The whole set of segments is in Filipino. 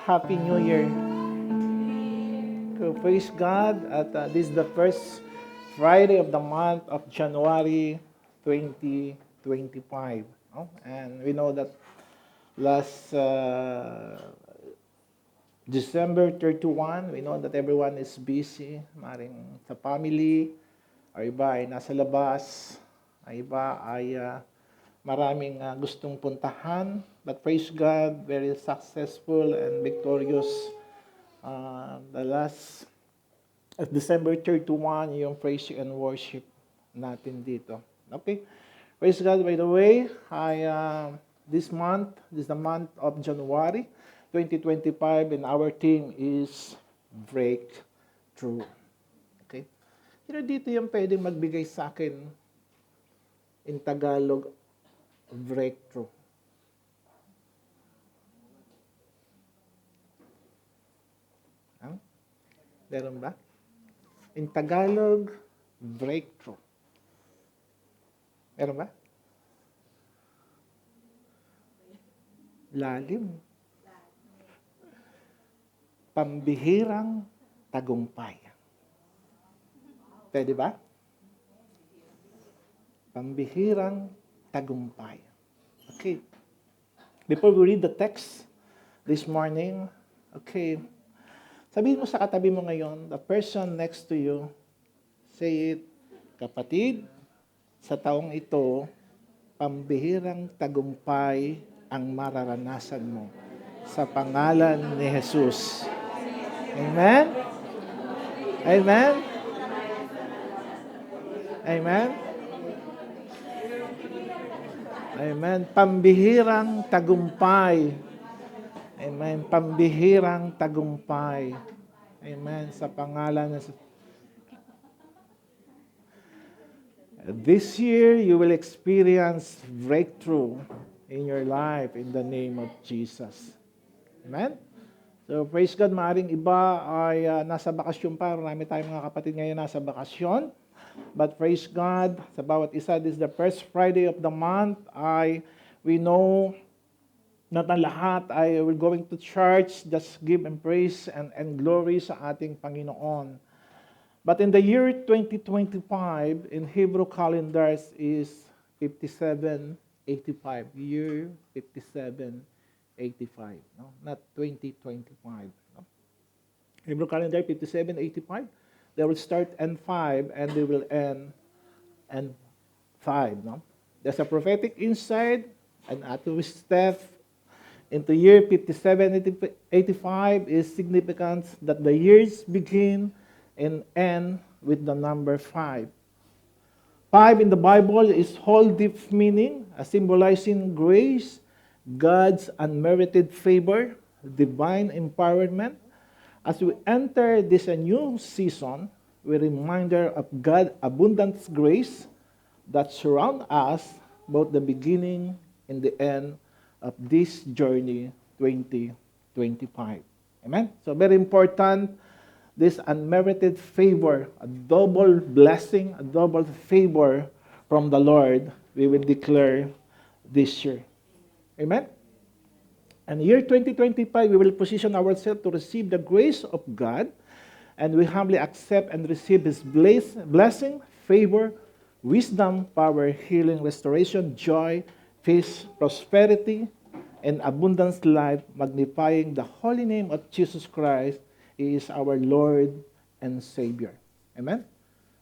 Happy New Year. So, praise God. At this is the first Friday of the month of January 2025. No? And we know that last December 31, we know that everyone is busy, maring sa family, ay iba ay nasa labas, ay iba ay maraming gustong puntahan. But praise God, very successful and victorious the last at December 31, yung praise and worship natin dito. Okay? Praise God, by the way, this is the month of January 2025, and our theme is Breakthrough. Okay? Dito yung pwedeng magbigay sa akin in Tagalog, breakthrough. Meron ba? In Tagalog, breakthrough. Meron ba? Lalim. Pambihirang tagumpay. Pwede ba? Pambihirang tagumpay. Okay. Before we read the text this morning, okay, sabihin mo sa katabi mo ngayon, the person next to you, say it, kapatid, sa taong ito, pambihirang tagumpay ang mararanasan mo sa pangalan ni Jesus. Amen? Amen? Amen? Amen. Pambihirang tagumpay. Amen. Pambihirang tagumpay. Amen. Sa pangalan ng This year, you will experience breakthrough in your life in the name of Jesus. Amen? So, praise God, maaring iba ay nasa bakasyon pa. Marami tayong mga kapatid ngayon nasa bakasyon. But praise God, sa bawat isa, this is the first Friday of the month. We know not ang lahat ay we're going to church, just give and praise and glory sa ating Panginoon. But in the year 2025, in Hebrew calendars is 5785. Year 5785. No? Not 2025. No? Hebrew calendar 5785. They will start N5 and they will end N5. No? There's a prophetic insight and a step into year 5785 is significant that the years begin and end with the number 5. 5 in the Bible is whole deep meaning, symbolizing grace, God's unmerited favor, divine empowerment. As we enter this new season, we're reminded of God's abundant grace that surround us both the beginning and the end of this journey 2025. Amen? So very important, this unmerited favor, a double blessing, a double favor from the Lord, we will declare this year. Amen? And year 2025, we will position ourselves to receive the grace of God, and we humbly accept and receive His blessing, favor, wisdom, power, healing, restoration, joy, peace, prosperity, and abundance life, magnifying the holy name of Jesus Christ. He is our Lord and Savior. Amen?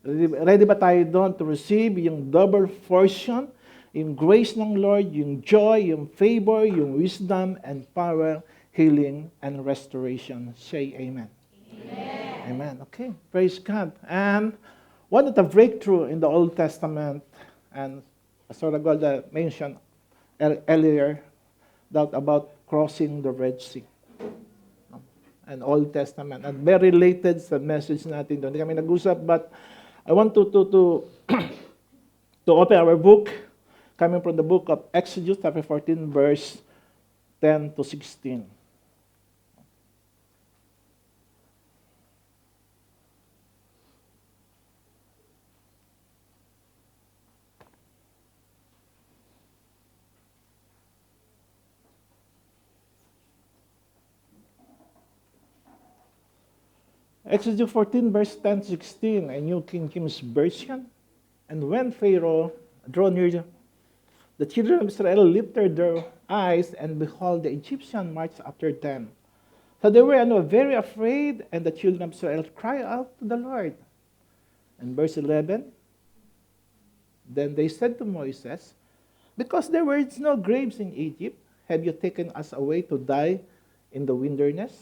Ready ba tayo doon to receive yung double portion, yung grace ng Lord, yung joy, yung favor, yung wisdom and power, healing and restoration? Say amen. Amen. Amen. Okay. Praise God. And one of the breakthrough in the Old Testament, and Pastor Agolda mentioned earlier that about crossing the Red Sea. And Old Testament. And very related sa message natin doon. Hindi kami nag-usap, but I want to to open our book, coming from the book of Exodus, chapter 14, verse 10 to 16. Exodus 14, verse 10 to 16, a New King James Version. And when Pharaoh drew near, the children of Israel lifted their eyes, and behold, the Egyptian marched after them. So they were very afraid, and the children of Israel cried out to the Lord. And verse 11, then they said to Moses, because there were no graves in Egypt, have you taken us away to die in the wilderness?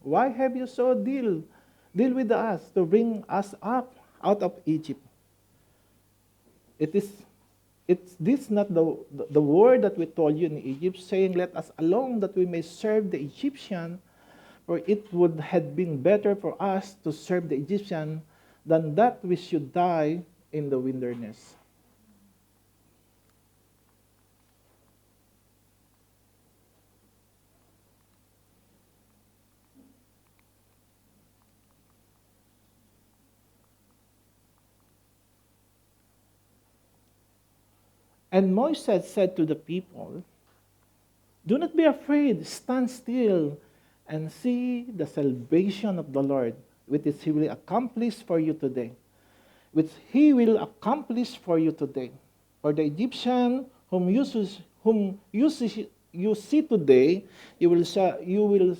Why have you so deal with us to bring us up out of Egypt? It's this not the word that we told you in Egypt, saying, let us alone that we may serve the Egyptian, for it would have been better for us to serve the Egyptian than that we should die in the wilderness. And Moses said to the people, do not be afraid, stand still and see the salvation of the Lord, which he will accomplish for you today. Which he will accomplish for you today. For the Egyptian whom you see today, you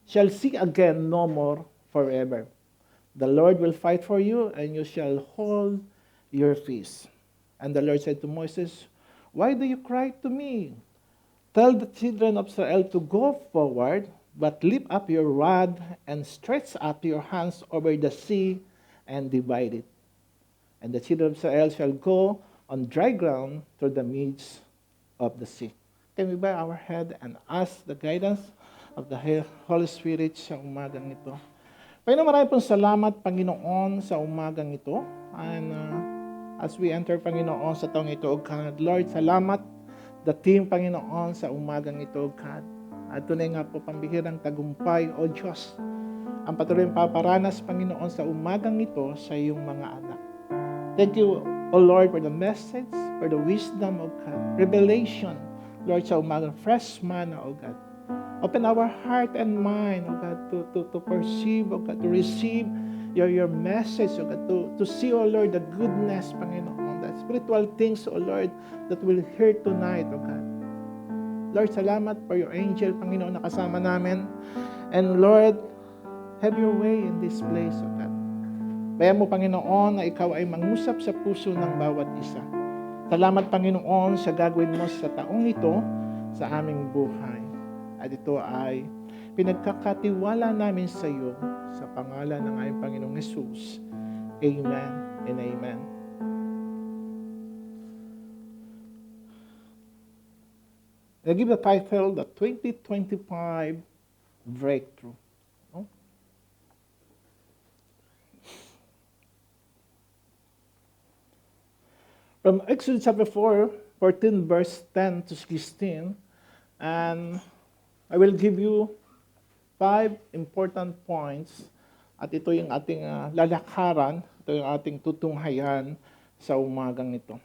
shall see again no more forever. The Lord will fight for you, and you shall hold your peace. And the Lord said to Moses, why do you cry to me? Tell the children of Israel to go forward, but lift up your rod and stretch out your hands over the sea and divide it. And the children of Israel shall go on dry ground through the midst of the sea. Can we bow our head and ask the guidance of the Holy Spirit sa umagang ito? Panginoon, maraming pong salamat, Panginoon, sa umagang ito. And as we enter, Panginoon, sa taong ito, O God, Lord, salamat dating, Panginoon, sa umagang ito, O God. At tunay nga po, pambihirang tagumpay, O Diyos, ang patuloy paparanas, Panginoon, sa umagang ito sa iyong mga anak. Thank you, O Lord, for the message, for the wisdom, O God, revelation, Lord, sa umagang fresh manna, O God. Open our heart and mind, O God, to perceive, O God, to receive your message, O God, to see, O Lord, the goodness, Panginoon, the spiritual things, O Lord, that we'll hear tonight, O God. Lord, salamat for your angel, Panginoon, na kasama namin. And Lord, have your way in this place, O God. Bayan mo, Panginoon, na ikaw ay mangusap sa puso ng bawat isa. Salamat, Panginoon, sa gagawin mo sa taong ito, sa aming buhay. At ito ay pinagkakatiwala namin sa iyo sa pangalan ng aming Panginoong Hesus. Amen and amen. I give the title, the 2025 Breakthrough. No? From Exodus chapter 4, 14 verse 10 to 16, and I will give you 5 important points at ito yung ating lalakaran, ito yung ating tutunghayan sa umagang ito.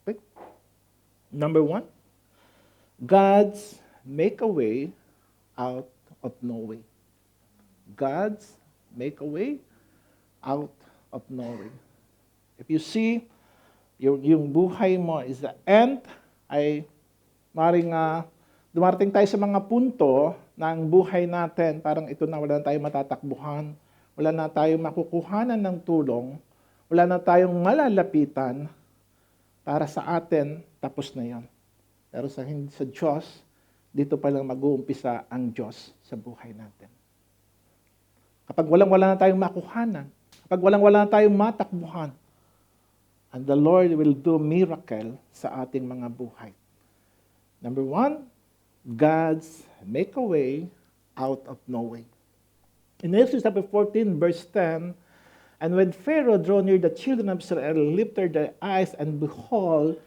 Okay? Number 1, God's make a way out of no way. God's make a way out of no way. If you see, yung buhay mo is the end, ay maring dumarating tayo sa mga punto na ang buhay natin, parang ito na, wala na tayong matatakbuhan, wala na tayong makukuhanan ng tulong, wala na tayong malalapitan, para sa atin, tapos na yon. Pero sa Diyos, dito pa lang mag-uumpisa ang Diyos sa buhay natin. Kapag walang-wala na tayong makuhanan, kapag walang-wala na tayong matakbuhan, and the Lord will do miracle sa ating mga buhay. Number 1, God's make a way out of no way. In Exodus chapter 14, verse 10, and when Pharaoh drew near, the children of Israel lifted their eyes, and behold,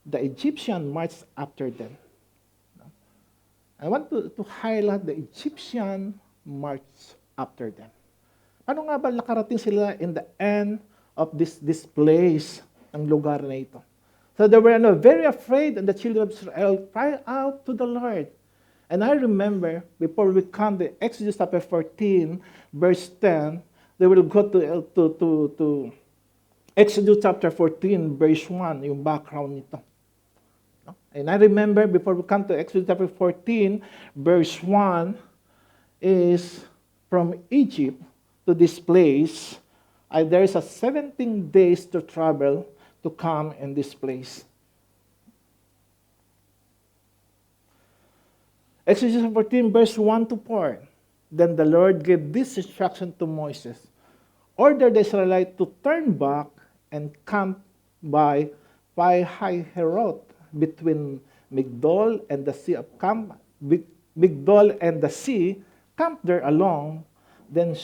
the Egyptian marched after them. I want to highlight the Egyptian marched after them. Paano nga ba nakarating sila in the end of this place, ng lugar na ito? So they were very afraid, and the children of Israel cried out to the Lord. And I remember, before we come to Exodus chapter 14, verse 10, they will go to Exodus chapter 14, verse 1, yung background nito. No? And I remember, before we come to Exodus chapter 14, verse 1, is from Egypt to this place, there is a 17 days to travel to come in this place. Exodus 14, verse 1 to 4. Then the Lord gave this instruction to Moses. Order the Israelites to turn back and camp by Pi-hahiroth between Migdol and the Sea of Camp. Migdol and the sea, camp there along, then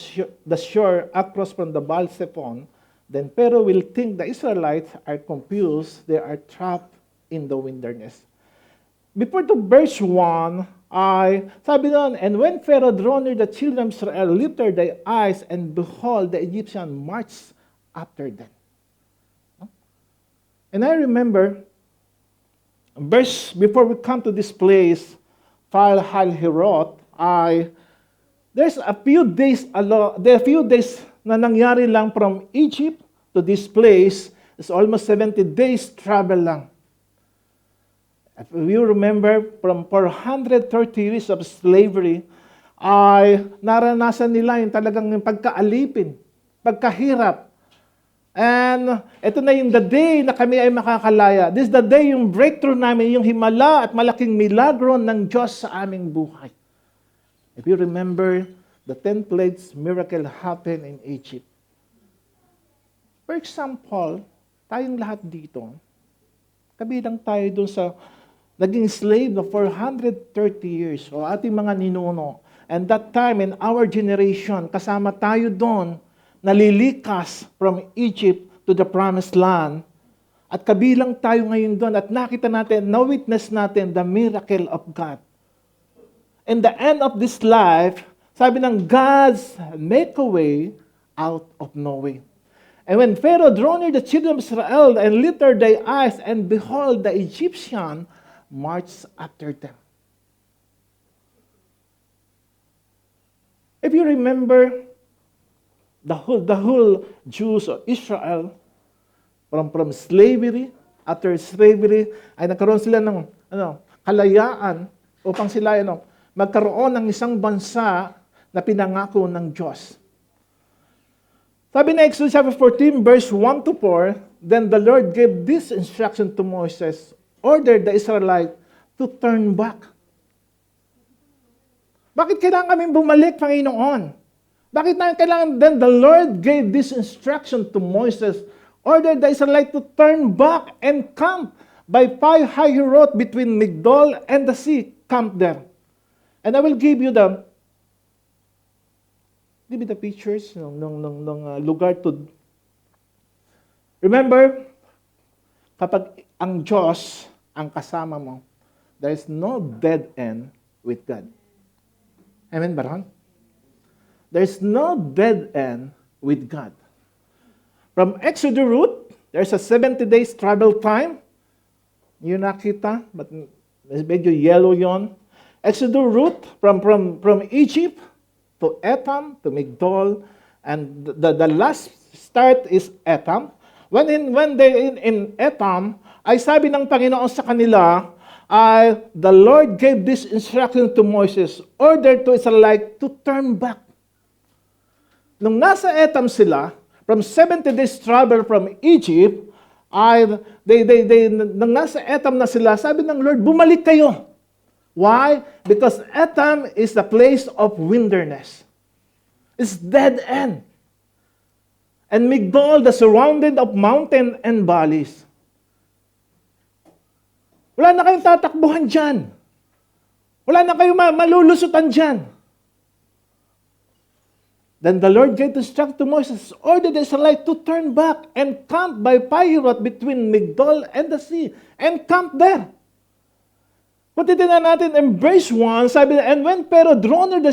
the shore across from the Baal-Zephon. Then Pharaoh will think the Israelites are confused, they are trapped in the wilderness. Before to verse 1, sabi doon, and when Pharaoh drew near, the children of Israel lifted their eyes, and behold, the Egyptian marched after them. And I remember, before we come to this place, Pi-hahiroth, there's a few days na nangyari lang from Egypt to this place. It's almost 70 days travel lang. If you remember, from 430 years of slavery, naranasan nila yung talagang pagkaalipin, pagkahirap. And ito na yung the day na kami ay makakalaya. This is the day yung breakthrough namin, yung himala at malaking milagro ng Diyos sa aming buhay. If you remember, the 10 plagues miracle happened in Egypt. For example, tayong lahat dito, kabilang tayo dun sa naging slave na 430 years o ating mga ninuno. And that time in our generation, kasama tayo doon, nalilikas from Egypt to the promised land. At kabilang tayo ngayon doon at nakita natin, na-witness natin the miracle of God. In the end of this life, sabi ng God's make a way out of no way. And when Pharaoh drew near the children of Israel and lifted their eyes, and behold, the Egyptian marched after them. If you remember, the whole Jews of Israel, from slavery, after slavery, ay nagkaroon sila ng kalayaan upang sila magkaroon ng isang bansa na pinangako ng Diyos. Sabi na Exodus chapter 14, verse 1 to 4, then the Lord gave this instruction to Moses, order the Israelites to turn back. Bakit kailangan kaming bumalik, Panginoon? Bakit na kailangan? Then the Lord gave this instruction to Moses, order the Israelites to turn back and camp by Pi-hahiroth between Migdol and the sea. Camp there. And I will give you the pictures ng lugar to. Remember, kapag ang Diyos ang kasama mo, there is no dead end with God. Amen ba ron? There is no dead end with God. From Exodus route, there's a 70 days travel time. Yun nakita, but medyo yellow yon. Exodus route from Egypt to Etham, to Migdol, and the last start is Etham. When they in Etham, ay sabi ng Panginoon sa kanila, the Lord gave this instruction to Moses, order to Israelites to turn back. Nung nasa Etham sila, from 70 days travel from Egypt, nung nasa Etham na sila, sabi ng Lord, bumalik kayo. Why? Because Etham is the place of wilderness. It's dead end. And Migdol, the surrounded of mountain and valleys. Wala na kayong tatakbuhan dyan. Wala na kayong malulusutan dyan. Then the Lord gave instruction to Moses, order the Israelites to turn back and camp by Pi-hahiroth between Migdol and the sea. And camp there. Kung titignan natin in verse 1, sabi, and when Pharaoh drew near the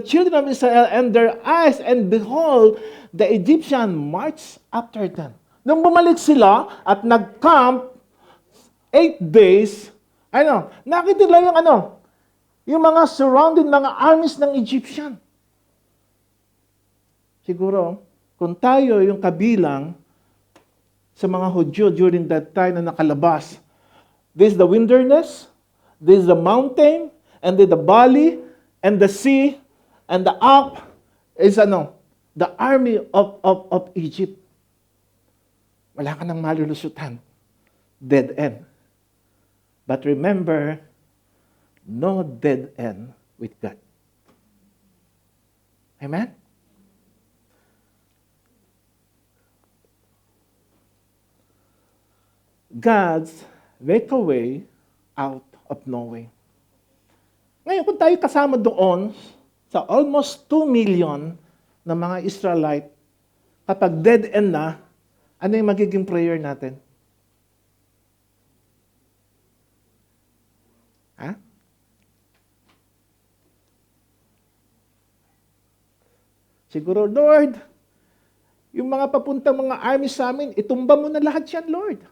children of Israel and their eyes, and behold, the Egyptian marched after them. Nung bumalik sila at nag-camp 8 days, nakita lang yung Yung mga surrounded mga armies ng Egyptian. Siguro, kung tayo yung kabilang sa mga Hudyo during that time na nakalabas, this is the wilderness, this is the mountain, and then the valley, and the sea, and the up is the army of Egypt. Wala ka nang malulusutan. Dead end. But remember, no dead end with God. Amen? God's make a way out of no way. Ngayon, kung tayo kasama doon sa almost 2 million na mga Israelite, kapag dead end na, ano yung magiging prayer natin? Ha? Siguro, Lord, yung mga papuntang mga army sa amin, itumba mo na lahat yan, Lord.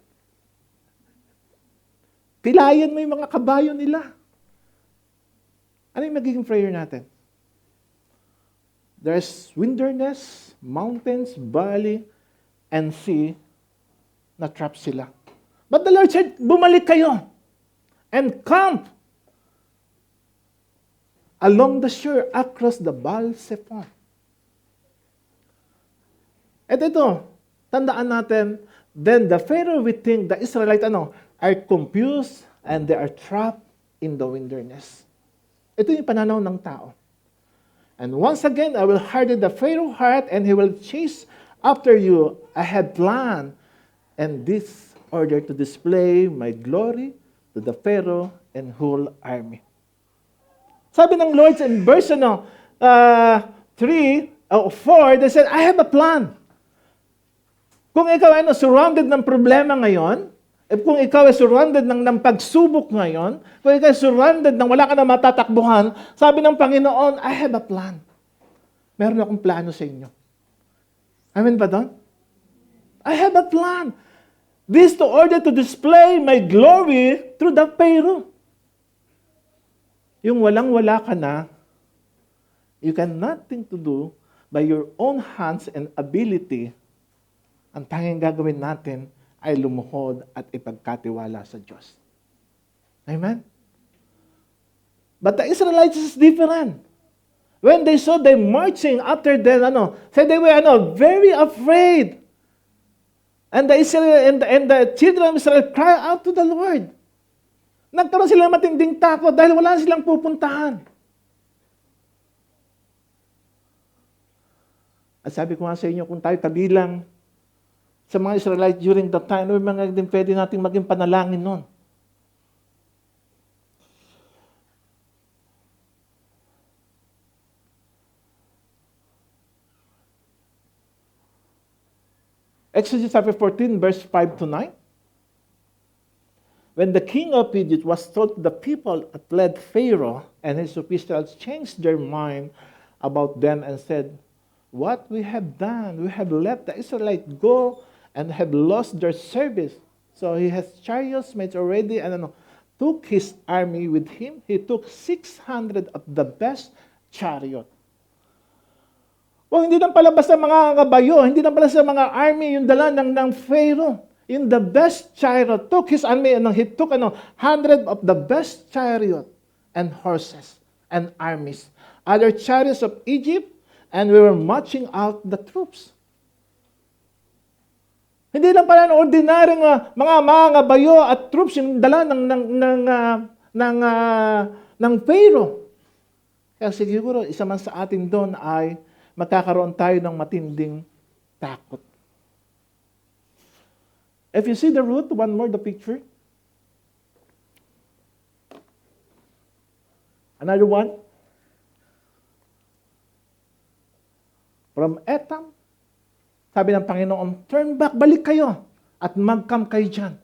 Pilayan mo yung mga kabayo nila. Ano yung magiging prayer natin? There's wilderness, mountains, valley, and sea na trap sila. But the Lord said, bumalik kayo and camp along the shore across the Baal Zephon. At ito, tandaan natin, then the Pharaoh will think the Israelites are confused and they are trapped in the wilderness. Ito yung pananaw ng tao. And once again, I will harden the Pharaoh heart and he will chase after you. I have planned and this order to display my glory to the Pharaoh and whole army. Sabi ng Lord in verse 3 or 4, they said, I have a plan. Kung ikaw ay surrounded ng problema ngayon, kung ikaw ay surrounded ng pagsubok ngayon, kung ikaw ay surrounded ng wala ka na matatakbuhan, sabi ng Panginoon, I have a plan. Meron akong plano sa inyo. Amen ba doon? I have a plan. This to order to display my glory through the Pharaoh. Yung walang-wala ka na, you can nothing to do by your own hands and ability. Ang tanging gagawin natin ay lumuhod at ipagkatiwala sa Diyos. Amen? But the Israelites is different. When they saw them marching after them, said they were very afraid. And the children of Israel cried out to the Lord. Nagkaroon sila ng matinding takot dahil wala silang pupuntahan. At sabi ko nga sa inyo, kung tayo kabilang sa mga Israelites during that time, ano yung mga din pwede natin maging panalangin nun? Exodus chapter 14, verse 5 to 9. When the king of Egypt was told to the people that led Pharaoh and his officials changed their mind about them and said, what we have done, we have let the Israelites go and have lost their service. So he has chariots made already and took his army with him. He took 600 of the best chariot. Hindi lang pala basta mga kabayo, hindi lang pala sa mga army yung dala ng Pharaoh. In the best chariot, took his army, he took 100 of the best chariot and horses and armies. Other chariots of Egypt, and we were marching out the troops. Hindi lang pala ng ordinaryong mga bayo at troops yung dala ng Pharaoh. Kaya siguro, isa man sa atin doon ay magkakaroon tayo ng matinding takot. If you see the route, one more, the picture. Another one. From Etam, sabi ng Panginoon, turn back, balik kayo, at mag-camp kayo dyan.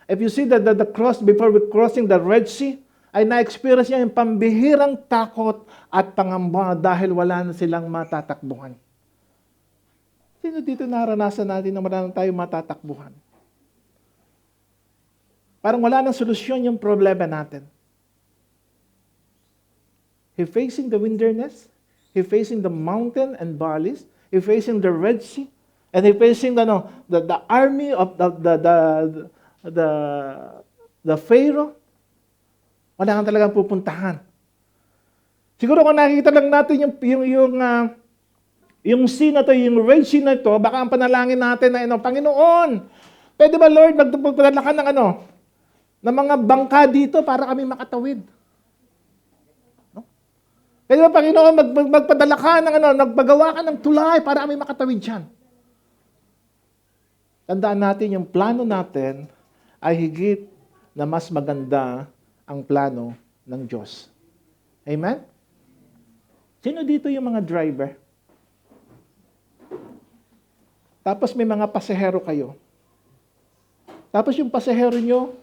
If you see the cross before we crossing the Red Sea, ay na-experience niya yung pambihirang takot at pangamba dahil wala na silang matatakbuhan. Sino dito naranasan natin na wala na tayo matatakbuhan? Parang wala nang solusyon yung problema natin. He facing the wilderness. He facing the mountain and valleys. He facing the Red Sea. And he facing the army of the Pharaoh. Wala kang talagang pupuntahan. Siguro kung nakikita lang natin yung sea na to, yung Red Sea na to, baka ang panalangin natin na, Panginoon, pwede ba Lord, magpadala ka ng ng mga bangka dito para kami makatawid? No? Pwede ba Panginoon, magpadala ka ng nagpagawa ka ng tulay para kami makatawid dyan? Tandaan natin, yung plano natin ay higit na mas maganda ang plano ng Diyos. Amen? Sino dito yung mga driver? Tapos may mga pasahero kayo. Tapos yung pasahero nyo,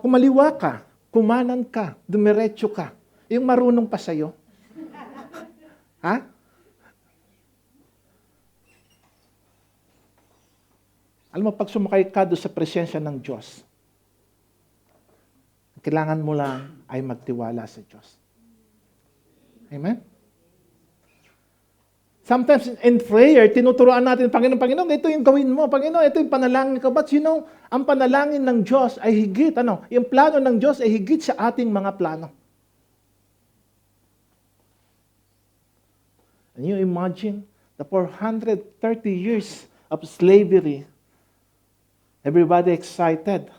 kumaliwa ka, kumanan ka, dumiretso ka. Yung marunong pa sa'yo. Ha? Alam mo, pag sumakay ka doon sa presensya ng Diyos, kailangan mo lang ay magtiwala sa Diyos. Amen? Sometimes in prayer, tinuturoan natin, Panginoon, ito yung gawin mo. Panginoon, ito yung panalangin ko. But ang panalangin ng Diyos ay higit, yung plano ng Diyos ay higit sa ating mga plano. And you imagine the 430 years of slavery, everybody excited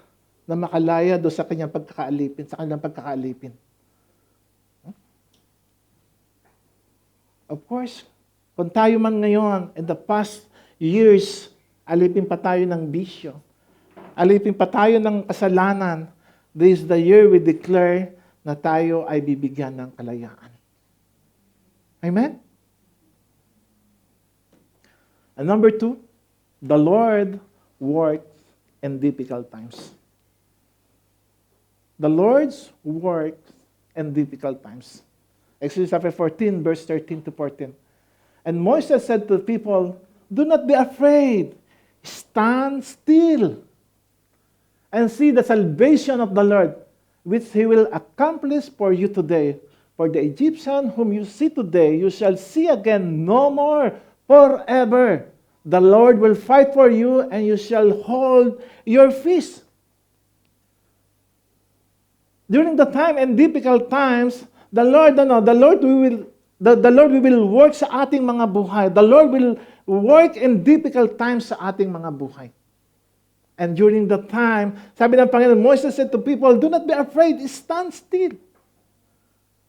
na makalaya doon sa kanilang pagkakaalipin. Of course, kung tayo man ngayon, in the past years, alipin pa tayo ng bisyo. Alipin pa tayo ng kasalanan. This is the year we declare na tayo ay bibigyan ng kalayaan. Amen? And number 2, the Lord works in difficult times. The Lord's works in difficult times. Exodus chapter 14, verse 13 to 14. And Moses said to the people, do not be afraid. Stand still and see the salvation of the Lord, which he will accomplish for you today. For the Egyptian whom you see today, you shall see again no more forever. The Lord will fight for you, and you shall hold your peace. During the time and difficult times, the Lord will work sa ating mga buhay. The Lord will work in difficult times sa ating mga buhay. And during the time, sabi ng Panginoon, Moses said to people, do not be afraid, stand still.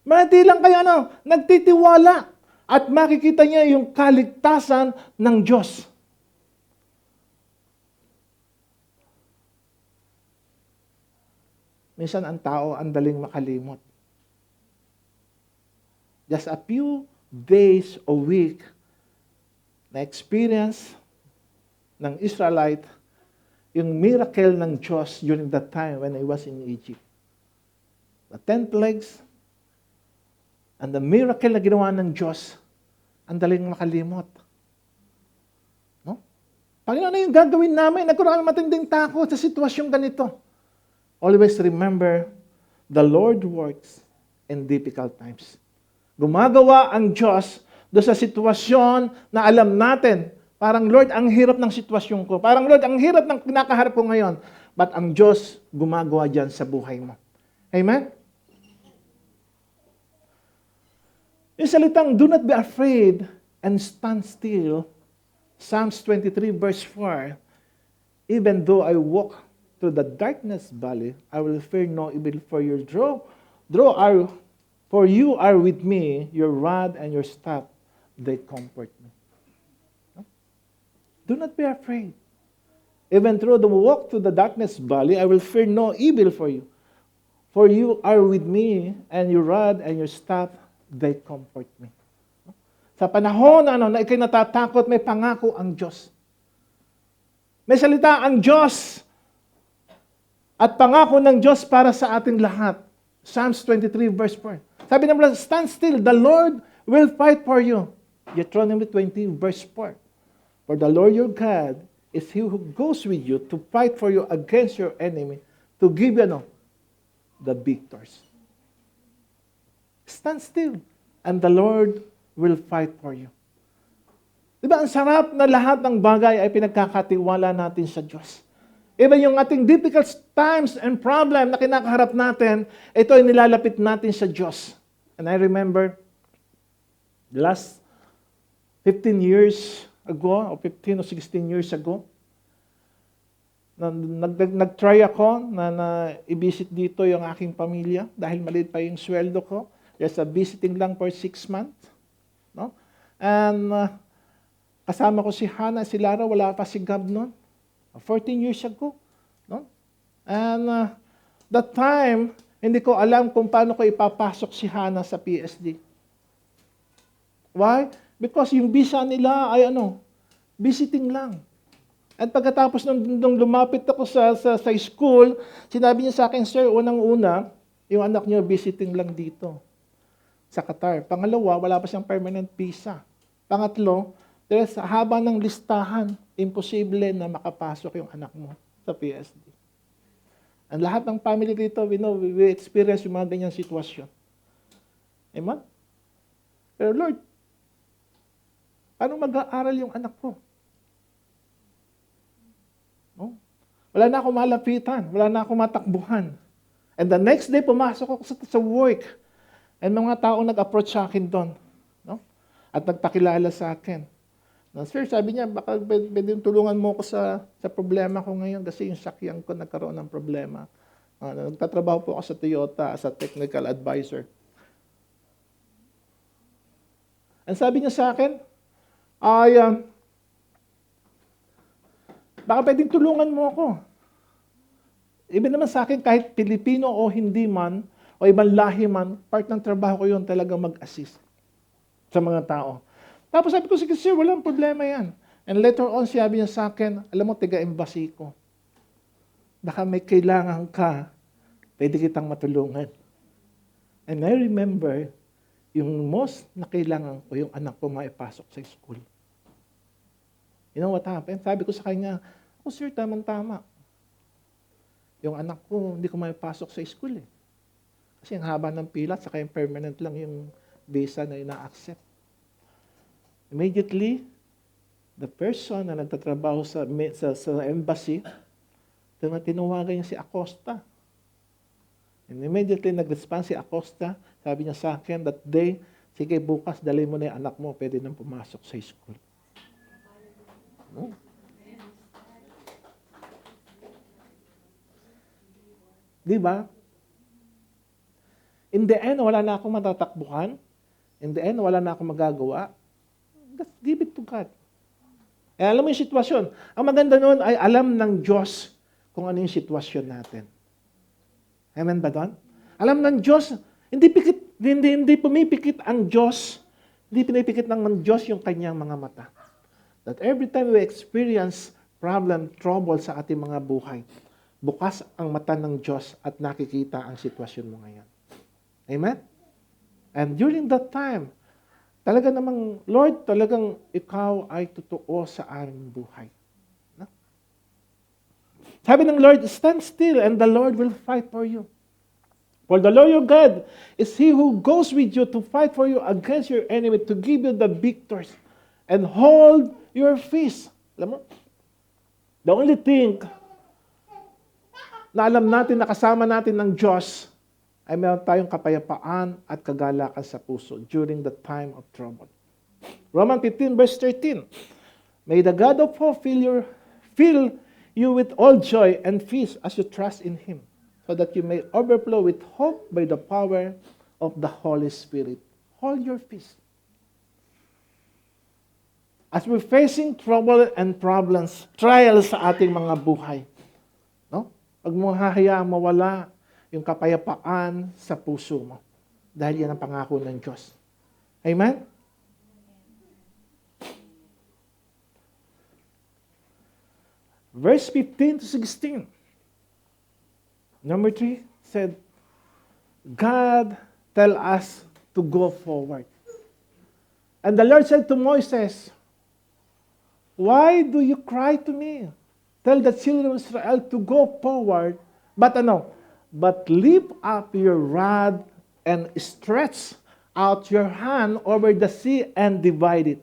Manatili lang kayo, nagtitiwala. At makikita niya yung kaligtasan ng Diyos. Minsan ang tao ang daling makalimot. Just a few days a week na experience ng Israelite yung miracle ng Diyos during that time when I was in Egypt. The 10 plagues and the miracle na ginawa ng Diyos, ang daling makalimot. No? Panginoon, ano yung gagawin namin? Nagkaroon ng matinding takot sa sitwasyong ganito. Always remember, the Lord works in difficult times. Gumagawa ang Diyos doon sa sitwasyon na alam natin, parang Lord, ang hirap ng sitwasyon ko. Parang Lord, ang hirap ng kinakaharap ko ngayon. But ang Diyos gumagawa dyan sa buhay mo. Amen? Yung salitang, do not be afraid and stand still. Psalms 23 verse 4, even though I walk through the darkness valley, I will fear no evil, for you are with me, your rod and your staff, they comfort me. No? Do not be afraid. Even though the walk through the darkness valley, I will fear no evil for you. For you are with me, and your rod and your staff, they comfort me. No? Sa panahon na ikay natatakot, may pangako ang Diyos. May salita ang Diyos at pangako ng Diyos para sa ating lahat. Psalms 23 verse 4. Sabi naman, stand still, the Lord will fight for you. Deuteronomy 20 verse 4. For the Lord your God is he who goes with you to fight for you against your enemy, to give you the victors. Stand still, and the Lord will fight for you. Diba, ang sarap na lahat ng bagay ay pinagkakatiwala natin sa Diyos. Even yung ating difficult times and problem na kinakaharap natin, ito ay nilalapit natin sa Diyos. And I remember, the last 15 years ago, o 15 or 16 years ago, nag-try ako na i-visit dito yung aking pamilya dahil maliit pa yung sweldo ko. Just a visiting lang for 6 months. No? And kasama ko si Hannah, si Lara, wala pa si Gab noon. 14 years ago. No? And that time, hindi ko alam kung paano ko ipapasok si Hannah sa PSD. Why? Because yung visa nila ay visiting lang. At pagkatapos nung lumapit ako sa school, sinabi niya sa akin, Sir, unang-una, yung anak niyo visiting lang dito sa Qatar. Pangalawa, wala pa siyang permanent visa. Pangatlo, sa haba ng listahan, imposible na makapasok yung anak mo sa PSD. Ang lahat ng family dito, we experience yung mga ganyang sitwasyon. Amen? Pero Lord, paano mag-aaral yung anak ko? No? Wala na akong malapitan, wala na akong matakbuhan. And the next day, pumasok ako sa work. And mga tao nag-approach sa akin doon. No? At nagpakilala sa akin. No, Sir, sabi niya, baka pwede tulungan mo ko sa problema ko ngayon kasi yung sakyan ko nagkaroon ng problema. Nagtatrabaho po ako sa Toyota as a technical advisor. And sabi niya sa akin, baka pwedeng tulungan mo ako. Ibig naman sa akin, kahit Pilipino o hindi man, o ibang lahi man, part ng trabaho ko yun talagang mag-assist sa mga tao. Tapos sabi ko, sige sir, walang problema yan. And later on, sabi niya sa akin, alam mo, tiga-embassy ko. Baka may kailangan ka, pwede kitang matulungan. And I remember, yung most na kailangan ko, yung anak ko maipasok sa school. You know what happened? Sabi ko sa kanya, sir, tamang-tama. Yung anak ko, hindi ko maipasok sa school eh. Kasi ang haba ng pila, saka yung permanent lang yung visa na ina-accept. Immediately, the person na nagtatrabaho sa embassy, tinuwagan niya si Acosta. And immediately, nag-respond si Acosta, sabi niya sa akin that day, sige, bukas, dali mo na yung anak mo, pwede nang pumasok sa school. No? Di ba? In the end, wala na akong matatakbuhan. In the end, wala na akong magagawa. Just give it to God. Eh, alam mo yung sitwasyon. Ang maganda noon ay alam ng Diyos kung ano yung sitwasyon natin. Amen ba doon? Alam ng Diyos, hindi pumipikit ang Diyos, hindi pinipikit ng Diyos yung kanyang mga mata. That every time we experience problem, trouble sa ating mga buhay, bukas ang mata ng Diyos at nakikita ang sitwasyon mo ngayon. Amen? And during that time, talaga namang, Lord, talagang ikaw ay totoo sa aming buhay. No? Sabi ng Lord, stand still and the Lord will fight for you. For the Lord your God is He who goes with you to fight for you against your enemy, to give you the victories, and hold your peace. Alam mo? The only thing na alam natin, na kasama natin ng Diyos, ay meron tayong kapayapaan at kagalakan sa puso during the time of trouble. Romans 15 verse 13. May the God of hope fill you with all joy and peace as you trust in Him, so that you may overflow with hope by the power of the Holy Spirit. Hold your peace. As we're facing trouble and problems, trials sa ating mga buhay, no? Huwag mo hahayaan mawala yung kapayapaan sa puso mo. Dahil yan ang pangako ng Diyos. Amen? Verse 15 to 16. Number 3 said, God tell us to go forward. And the Lord said to Moses, why do you cry to me? Tell the children of Israel to go forward, but lift up your rod and stretch out your hand over the sea and divide it.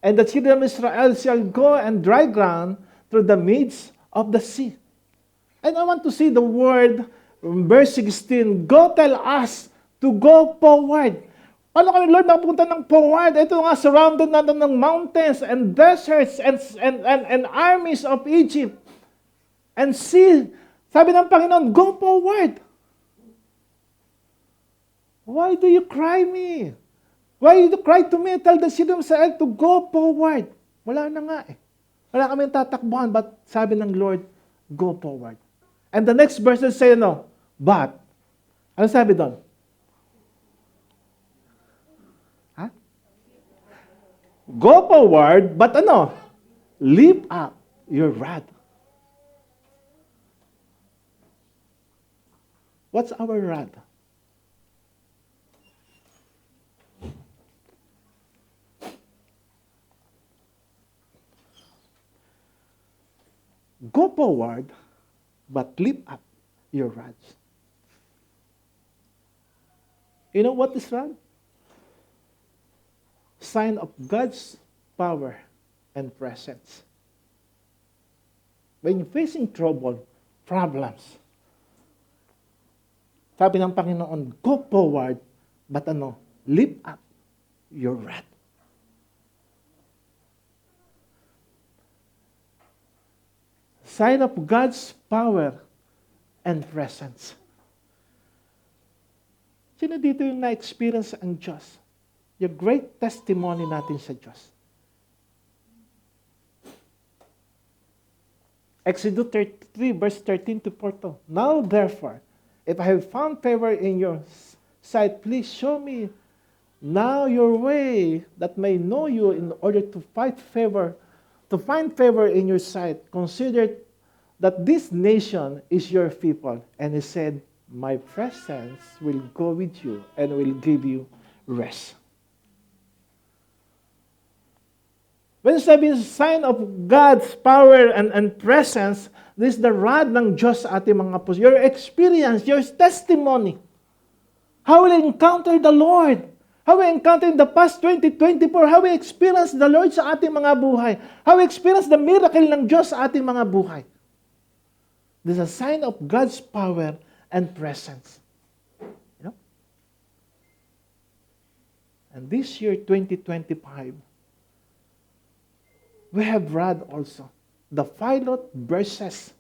And the children of Israel shall go and dry ground through the midst of the sea. And I want to see the word, verse 16, go tell us to go forward. Paano kami, Lord, mapunta ng forward? Ito nga, surrounded natin ng mountains and deserts and armies of Egypt. And sea. Sabi ng Panginoon, go forward. Why do you cry me? Why do you cry to me? Tell the children of Israel to go forward. Wala na nga eh. Wala kami tatakbuhan, but sabi ng Lord, go forward. And the next verse say, no, but, ano sabi doon? Ha? Go forward, but ano? Lift up your rod. What's our rod? Go forward, but lift up your rods. You know what is rod? Sign of God's power and presence. When you're facing trouble, problems, sabi ng Panginoon, go forward, but lift up your rod. Sign of God's power and presence. Sino dito yung na-experience ang Diyos? Yung great testimony natin sa Diyos. Exodus 33, verse 13 to 14. Now, therefore, if I have found favor in your sight, please show me now your way that may know you in order to find favor in your sight. Consider that this nation is your people. And he said, my presence will go with you and will give you rest. When sabi sign of God's power and presence, this is the rod ng Diyos sa ating mga puso. Your experience, your testimony. How will you encounter the Lord? How we encounter in the past 2024, how we experience the Lord sa ating mga buhay. How we experience the miracle ng Diyos sa ating mga buhay. This is a sign of God's power and presence. You know? And this year, 2025, we have read also the pilot verses.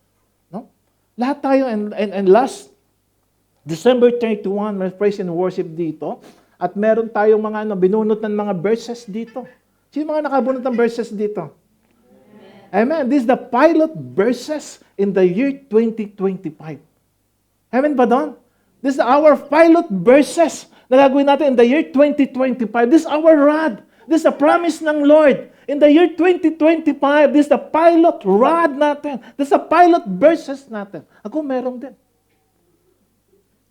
No? Lahat tayo, and last December 31, may praise and worship dito, at meron tayong mga binunot ng mga verses dito. Sino mga nakabunot ng verses dito? Amen. This is the pilot verses in the year 2025. Amen ba doon? This is our pilot verses na gagawin natin in the year 2025. This is our rod. This is the promise ng Lord. In the year 2025, this is the pilot rod natin. This is the pilot verses natin. Ako meron din.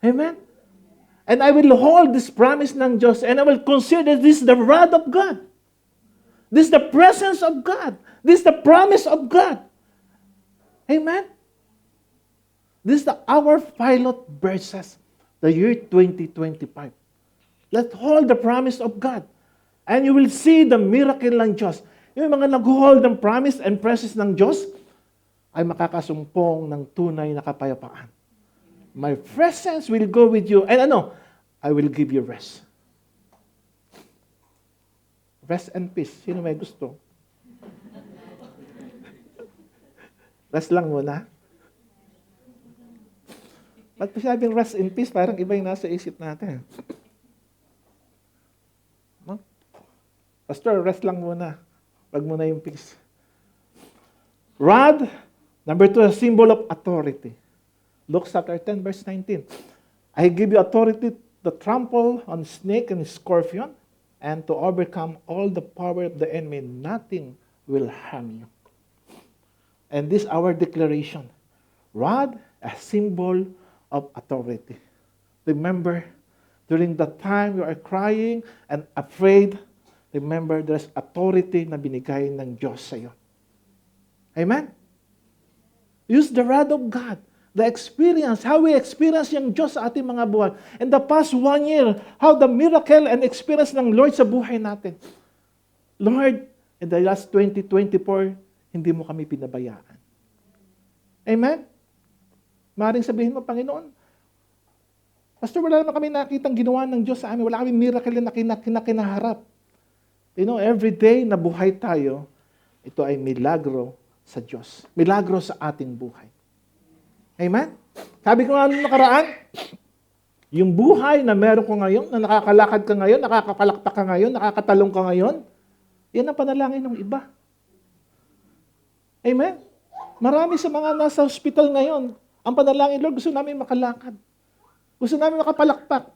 Amen? And I will hold this promise ng Diyos and I will consider this the rod of God. This is the presence of God. This is the promise of God. Amen? This is our pilot verses, the year 2025. Let's hold the promise of God. And you will see the miracle ng Diyos. Yung mga nag-hold ng promise and presence ng Diyos ay makakasumpong ng tunay na kapayapaan. My presence will go with you. And I will give you rest. Rest and peace. Sino may gusto? Rest lang muna. Pag sinabing rest in peace, parang iba yung nasa isip natin. No? Pastor, rest lang muna. Wag muna yung peace. Rod, number 2, a symbol of authority. Luke chapter 10, verse 19. I give you authority to trample on snake and scorpion and to overcome all the power of the enemy. Nothing will harm you. And this is our declaration. Rod, a symbol of authority. Remember, during the time you are crying and afraid, remember there's authority na binigay ng Diyos sa iyo. Amen? Use the rod of God. The experience, how we experience yung Diyos sa ating mga buhay. In the past 1 year, how the miracle and experience ng Lord sa buhay natin. Lord, in the last 2024, hindi mo kami pinabayaan. Amen? Maaaring sabihin mo, Panginoon, Pastor, wala naman kami nakitang ginawa ng Diyos sa amin. Wala kami miracle na kinaharap. You know, every day na buhay tayo, ito ay milagro sa Diyos. Milagro sa ating buhay. Amen? Sabi ko nga nung nakaraan, yung buhay na meron ko ngayon, na nakakalakad ka ngayon, nakakapalakpak ka ngayon, nakakatalong ka ngayon, yan ang panalangin ng iba. Amen? Marami sa mga nasa hospital ngayon, ang panalangin, Lord, gusto namin makalakad. Gusto namin makapalakpak.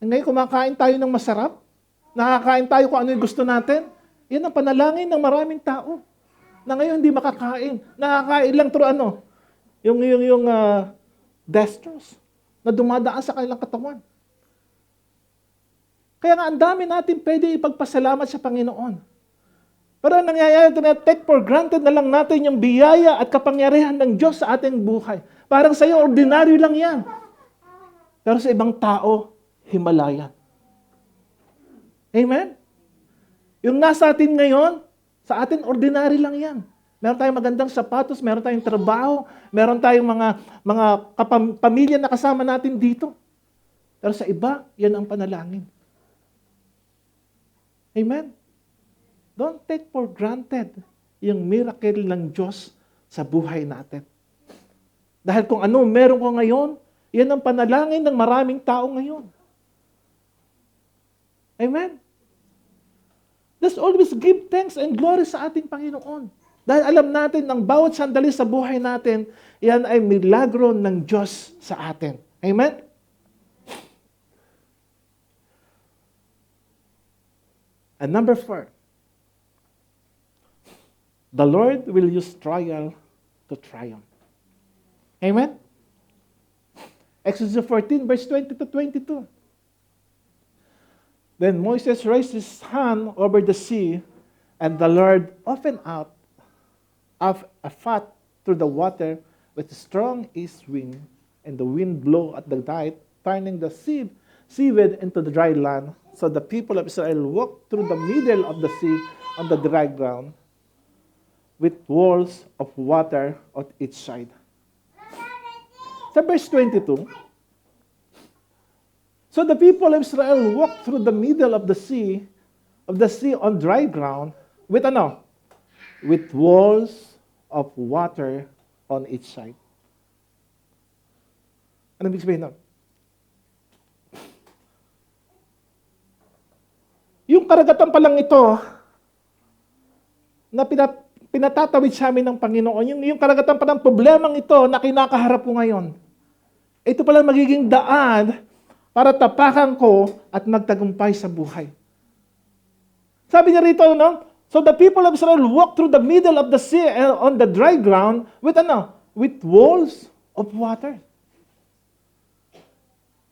Ngayon, kumakain tayo ng masarap, nakakain tayo kung ano yung gusto natin, yan ang panalangin ng maraming tao na ngayon hindi makakain. Nakakain lang through ano? Yung dextrose na dumadaan sa kanilang katawan. Kaya nga, ang dami natin pwede ipagpasalamat sa Panginoon. Pero ang nangyayari, take for granted na lang natin yung biyaya at kapangyarihan ng Diyos sa ating buhay. Parang sa iyo, ordinaryo lang yan. Pero sa ibang tao, Himalayan. Amen? Yung nasa atin ngayon, sa atin, ordinary lang yan. Meron tayong magandang sapatos, meron tayong trabaho, meron tayong mga pamilya na kasama natin dito. Pero sa iba, yan ang panalangin. Amen? Don't take for granted yung miracle ng Diyos sa buhay natin. Dahil kung ano meron ko ngayon, yan ang panalangin ng maraming tao ngayon. Amen? Let's always give thanks and glory sa ating Panginoon. Dahil alam natin, ang bawat sandali sa buhay natin, yan ay milagro ng Diyos sa atin. Amen? And number 4, the Lord will use trial to triumph. Amen? Exodus 14, verse 20 to 22. Then Moses raised his hand over the sea, and the Lord opened out of a fat through the water with a strong east wind, and the wind blew at the night, turning the seaweed into the dry land. So the people of Israel walked through the middle of the sea on the dry ground, with walls of water on each side. Sa verse 22, so the people of Israel walked through the middle of the sea on dry ground, with ano? With walls of water on each side. Anong ibig sabihin nun? Yung karagatan pa lang ito na pinatatawid sa amin ng Panginoon, yung karagatan pa ng problemang ito na kinakaharap ko ngayon, ito pala magiging daan para tapakan ko at magtagumpay sa buhay. Sabi niya rito, no? So the people of Israel walked through the middle of the sea on the dry ground with ano? With walls of water.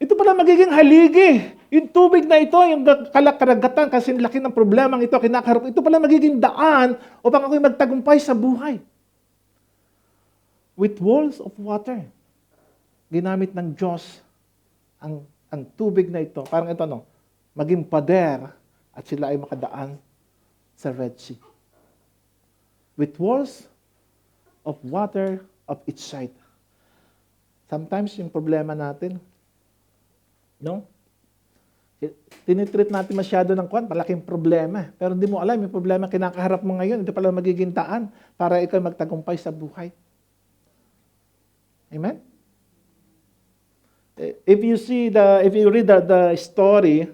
Ito pala magiging haligi. Yung tubig na ito, yung karagatan, kasi laki ng problemang ito, kinakaharap, ito pala magiging daan upang ako'y magtagumpay sa buhay. With walls of water. Ginamit ng Diyos ang tubig na ito, parang ito, no, maging pader at sila ay makadaan sa Red Sea. With walls of water of each side. Sometimes yung problema natin, no? Tinitreat natin masyado ng malaking problema. Pero hindi mo alam, yung problema kinakaharap mo ngayon, ito pala magiging daan para ikaw magtagumpay sa buhay. Amen? If you read the story,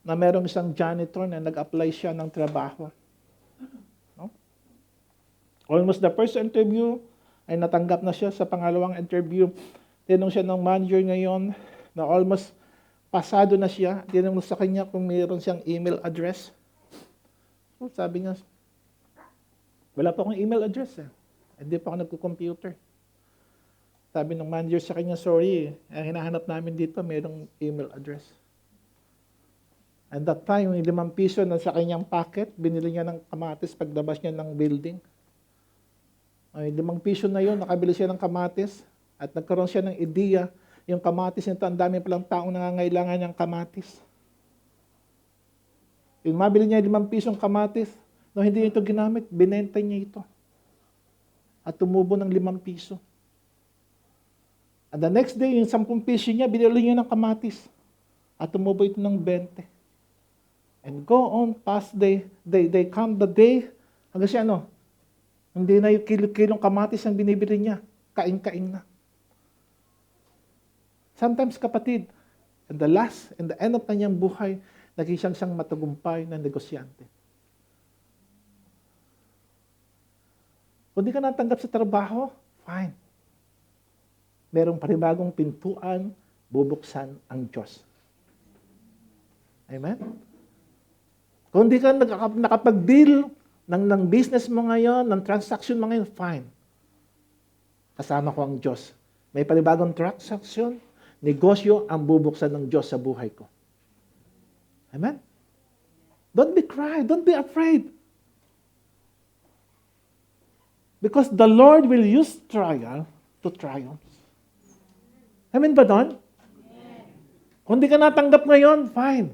na merong isang janitor na nag-apply siya ng trabaho. No? Almost the first interview, ay natanggap na siya. Sa pangalawang interview, tinanong siya ng manager ngayon, na almost pasado na siya. Tinanong sa kanya kung mayroon siyang email address. So, sabi niya, wala pa akong email address. Hindi pa ako nagko-computer. Sabi ng manager sa kanya, sorry, hinahanap namin dito, mayroong email address. And that time, yung 5 piso na sa kanyang packet, binili niya ng kamatis paglabas niya ng building. Ay, 5 piso na yun, nakabili siya ng kamatis at nagkaroon siya ng ideya, yung kamatis nito, ang dami palang taong nangangailangan ng kamatis. Yung mabili niya 5 pisong kamatis, no, hindi niya ito ginamit, binenta niya ito. At tumubo ng 5 piso. And the next day, yung 10 piso niya, binili niya ng kamatis. At tumubo ito ng 20. And go on past day, they come the day, hanggang siya hindi na yung kilo-kilong kamatis ang binibili niya. Kain-kain na. Sometimes, kapatid, in the end of kanyang buhay, naging siyang matagumpay na negosyante. Kung di ka natanggap sa trabaho, fine. Merong panibagong pintuan, bubuksan ang Diyos. Amen? Kung di ka nakapag-deal ng business mo ngayon, ng transaction mo ngayon, fine. Kasama ko ang Diyos. May panibagong transaction, negosyo ang bubuksan ng Diyos sa buhay ko. Amen? Don't be cry. Don't be afraid. Because the Lord will use trial to triumph. Amen ba doon? Kung di ka natanggap ngayon, fine.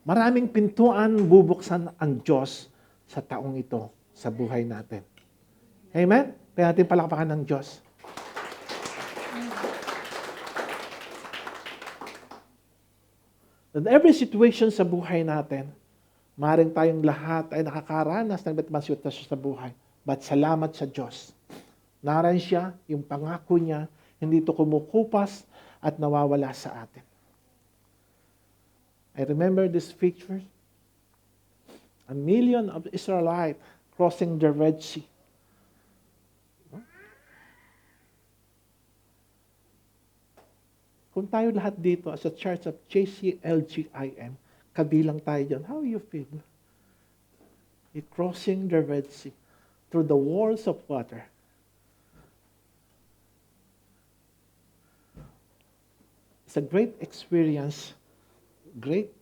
Maraming pintuan bubuksan ang Diyos sa taong ito, sa buhay natin. Amen? Kaya natin palakpakan ng Diyos. In every situation sa buhay natin, maaaring tayong lahat ay nakakaranas ng iba't ibang sitwasyon sa buhay. But salamat sa Diyos. Naran siya, yung pangako niya, hindi ito kumukupas at nawawala sa atin. I remember this picture. 1,000,000 of Israelites crossing the Red Sea. Kung tayo lahat dito as a church of JCLGIM, kabilang tayo dyan, how you feel? You're crossing the Red Sea through the walls of water. It's a great experience, great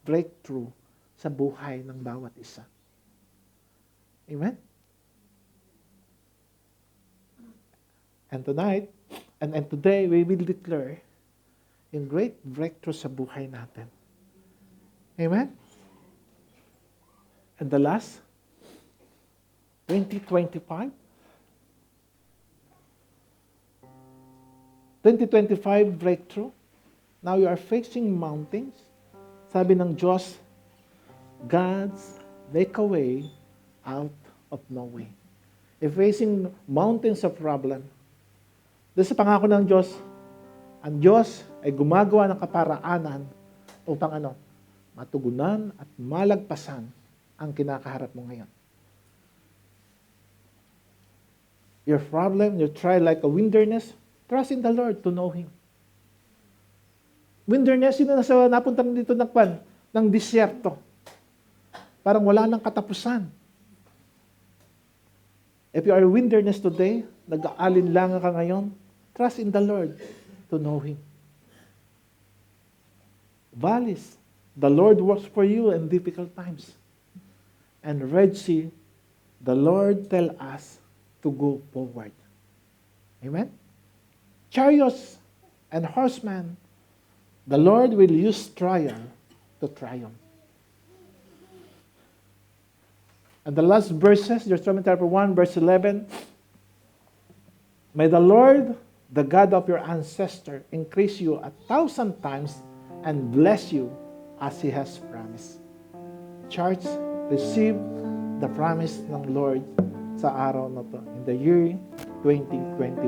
breakthrough sa buhay ng bawat isa. Amen? And tonight, and today, we will declare yung great breakthrough sa buhay natin. Amen? And the last, 2025 breakthrough. Now you are facing mountains. Sabi ng Diyos, God's make a way out of no way. If facing mountains of problem, doon sa pangako ng Diyos, ang Diyos ay gumagawa ng kaparaanan upang matugunan at malagpasan ang kinakaharap mo ngayon. Your problem, your trial like a wilderness, trust in the Lord to know Him. Wilderness, yun na napunta na dito ng disyerto. Parang wala nang katapusan. If you are in wilderness today, nag-aalinlangan ka ngayon, trust in the Lord to know Him. Valleys, the Lord works for you in difficult times. And Red Sea, the Lord tell us to go forward. Amen? Chariots and horsemen, the Lord will use trial to triumph. And the last verses, Deuteronomy chapter 1, verse 11, may the Lord, the God of your ancestor, increase you 1,000 times and bless you as He has promised. Church, receive the promise ng Lord sa araw na to, in the year 2025.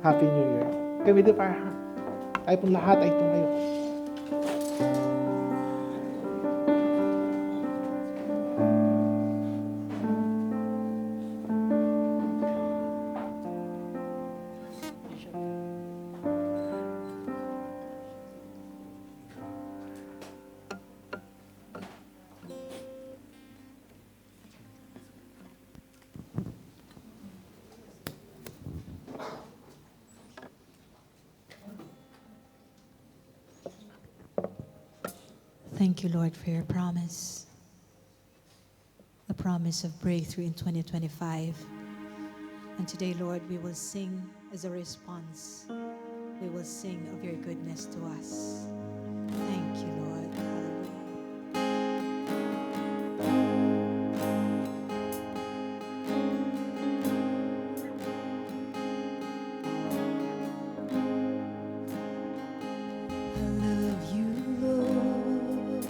Happy New Year. Can we dip our hand? Tayo pong lahat ay tumayo. Thank you, Lord, for your promise. The promise of breakthrough in 2025. And today, Lord, we will sing as a response. We will sing of your goodness to us. Thank you, Lord. Hallelujah. I love you, Lord,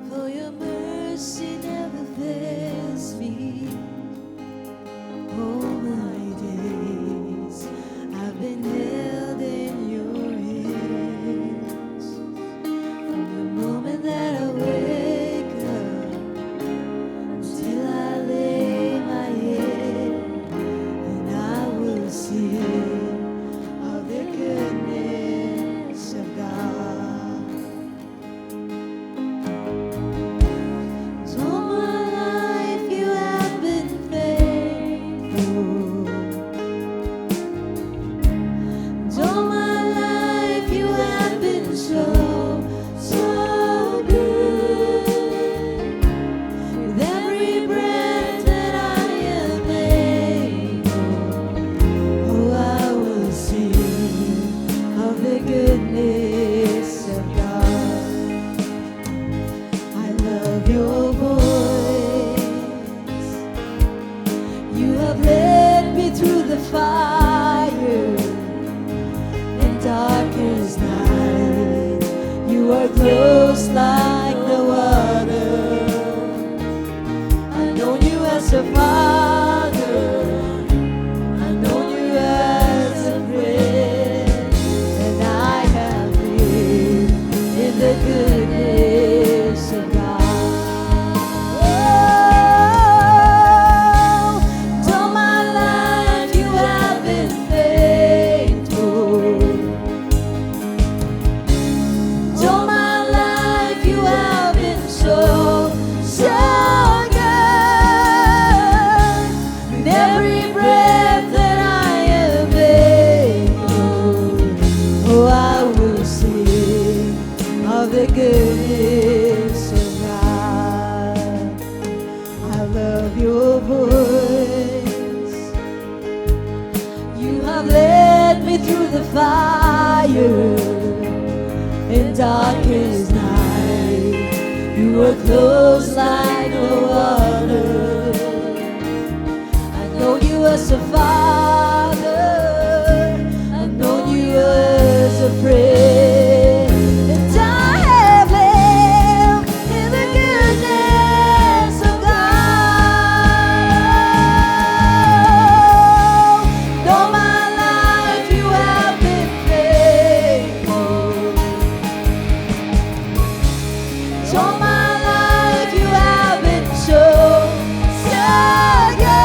for your mercy never fails me. All my days I've been held in your hands. From the moment that I wake up till I lay my head, and I will sing of the goodness of God. All my life you have been faithful. All my life you have been so, so good. With every breath that I am able, oh, I will sing of the goodness of God. I love your voice. You have led me through the fire and darkest night. You are close like no other. I know you as a father. I know you as a friend. And I have lived in the goodness of God. Oh, all my life you have been faithful. All my life you have been so, so good. With every breath that I am able, oh, I will sing of the goodness of God. I love your voice. You have led me through the fire in darkest night. You were close like no other. I know you as a father. I know you as a friend. And I have lived in the goodness of God. All my life you have been faithful. All my life you have been so, so good.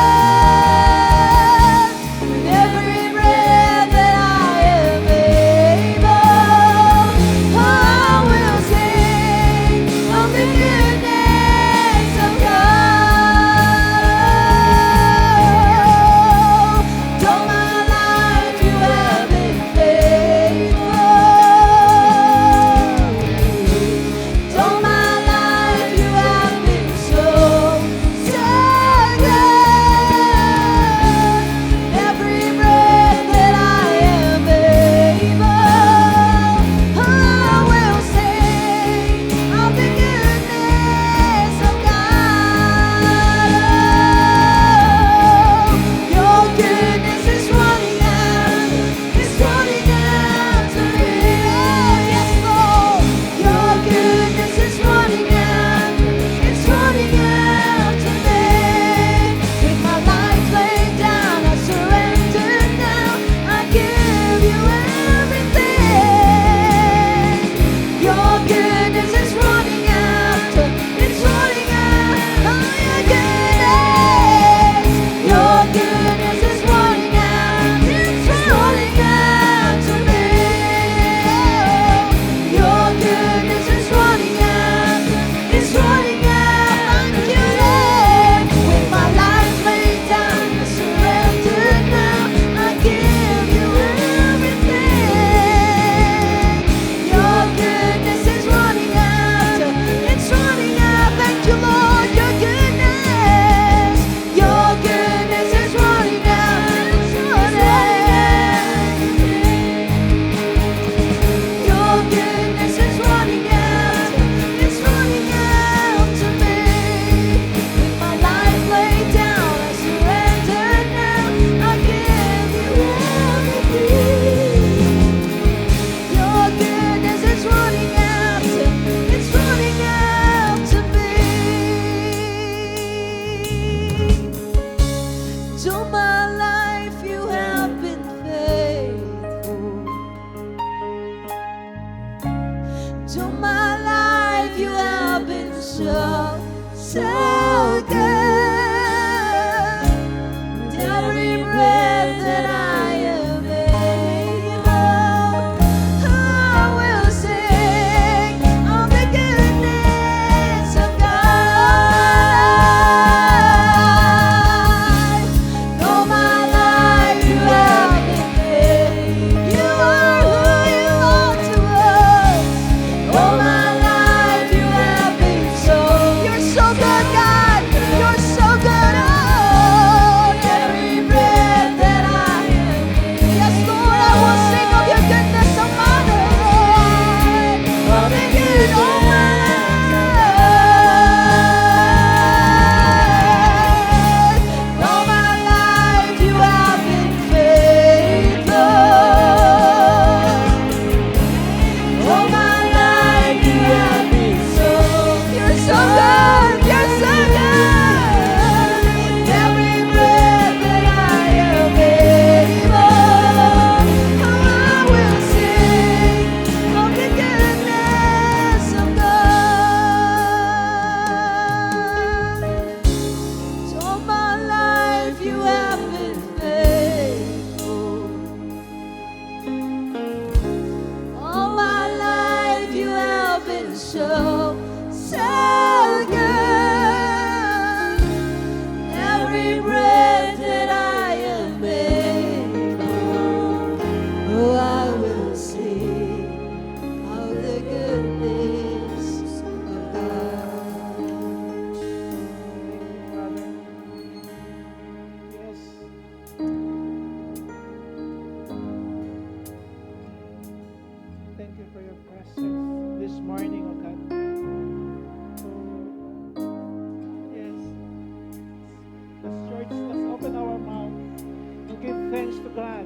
thanks to God